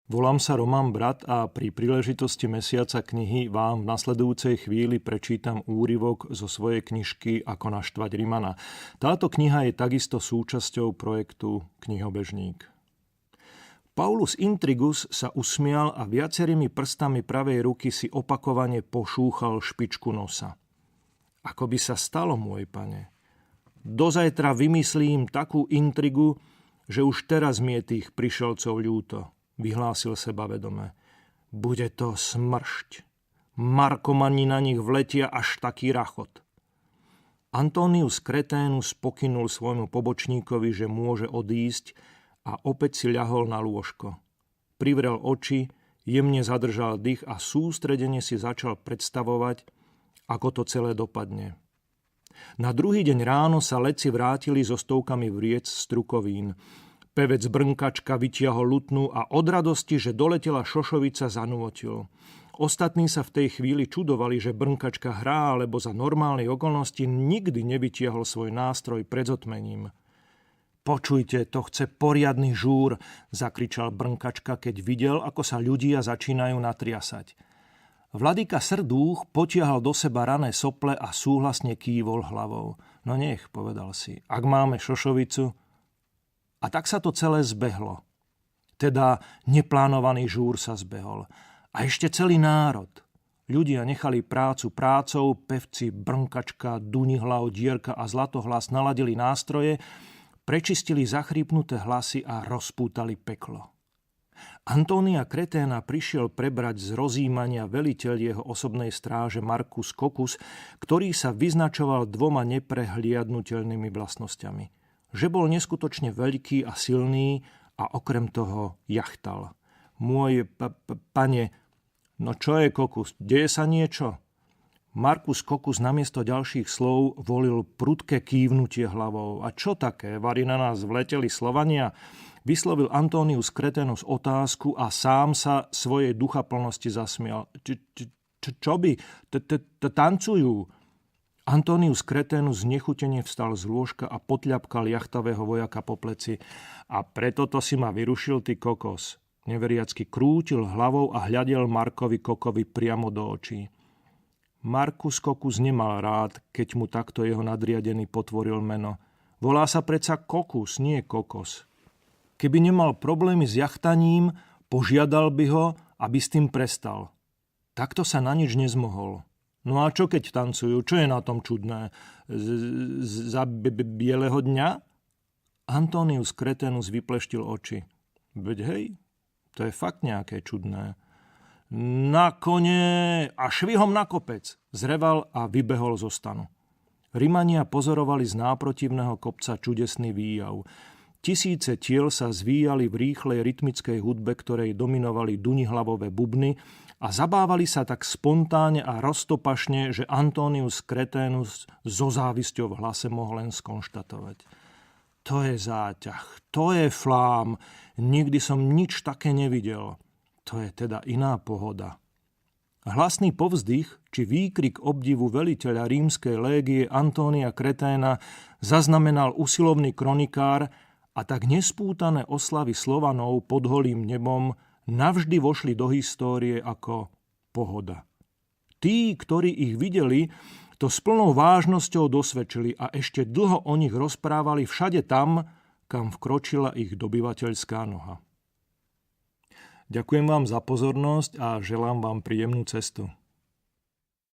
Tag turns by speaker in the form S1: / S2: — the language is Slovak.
S1: Volám sa Roman Brat a pri príležitosti mesiaca knihy vám v nasledujúcej chvíli prečítam úryvok zo svojej knižky Ako naštvať Rimana. Táto kniha je takisto súčasťou projektu Knihobežník. Paulus Intrigus sa usmial a viacerými prstami pravej ruky si opakovane pošúchal špičku nosa. Ako by sa stalo, môj pane? Dozajtra vymyslím takú intrigu, že už teraz mi je tých prišelcov ľúto, vyhlásil sebavedome. Bude to smršť. Markomani na nich vletia až taký rachot. Antonius Kreténus pokynul svojmu pobočníkovi, že môže odísť a opäť si ľahol na lôžko. Privrel oči, jemne zadržal dých a sústredene si začal predstavovať, ako to celé dopadne. Na druhý deň ráno sa letci vrátili so stovkami vriec strukovín. Pevec Brnkačka vytiahol lutnu a od radosti, že doletela šošovica, zanúotil. Ostatní sa v tej chvíli čudovali, že Brnkačka hrá, lebo za normálnej okolnosti nikdy nevytiahol svoj nástroj pred zotmením. Počujte, to chce poriadny žúr, zakričal Brnkačka, keď videl, ako sa ľudia začínajú natriasať. Vladyka Srdúch potiahal do seba rané sople a súhlasne kývol hlavou. No nech, povedal si, ak máme šošovicu. A tak sa to celé zbehlo. Teda neplánovaný žúr sa zbehol. A ešte celý národ. Ľudia nechali prácu prácou, pevci Brnkačka, Dunihlav, Dierka a Zlatohlas naladili nástroje, prečistili zachrípnuté hlasy a rozpútali peklo. Antónia Kreténa prišiel prebrať z rozjímania veliteľ jeho osobnej stráže Marcus Coccus, ktorý sa vyznačoval dvoma neprehliadnutelnými vlastnosťami. Že bol neskutočne veľký a silný a okrem toho jachtal. Môj pane, no čo je Coccus, deje sa niečo? Marcus Coccus namiesto ďalších slov volil prudké kývnutie hlavou. A čo také, vari na nás vleteli Slovania? Vyslovil Antonius Kreténus otázku a sám sa svojej duchaplnosti zasmial. Čo by? Tancujú. Antonius Kreténus znechutene vstal z lôžka a potľapkal jachtavého vojaka po pleci. A preto to si ma vyrušil, ty kokos. Neveriacky krútil hlavou a hľadel Markovi Kokovi priamo do očí. Marcus Coccus nemal rád, keď mu takto jeho nadriadený potvoril meno. Volá sa predsa Coccus, nie Kokos. Keby nemal problémy s jachtaním, požiadal by ho, aby s tým prestal. Takto sa na nič nezmohol. No a čo keď tancujú? Čo je na tom čudné? Za bieleho dňa? Antonius Kreténus vypleštil oči. Veď hej, to je fakt nejaké čudné. Na kone a švihom na kopec, zreval a vybehol zo stanu. Rimania pozorovali z náprotivného kopca čudesný výjav. Tisíce tiel sa zvíjali v rýchlej rytmickej hudbe, ktorej dominovali dunihlavové bubny a zabávali sa tak spontánne a roztopašne, že Antonius Kreténus so závisťou v hlase mohol len skonštatovať. To je záťah, to je flám, nikdy som nič také nevidel. To je teda iná pohoda. Hlasný povzdych či výkrik obdivu veliteľa rímskej légie Antónia Kreténa zaznamenal usilovný kronikár a tak nespútané oslavy Slovanov pod holým nebom navždy vošli do histórie ako pohoda. Tí, ktorí ich videli, to s plnou vážnosťou dosvedčili a ešte dlho o nich rozprávali všade tam, kam vkročila ich dobyvateľská noha. Ďakujem vám za pozornosť a želám vám príjemnú cestu.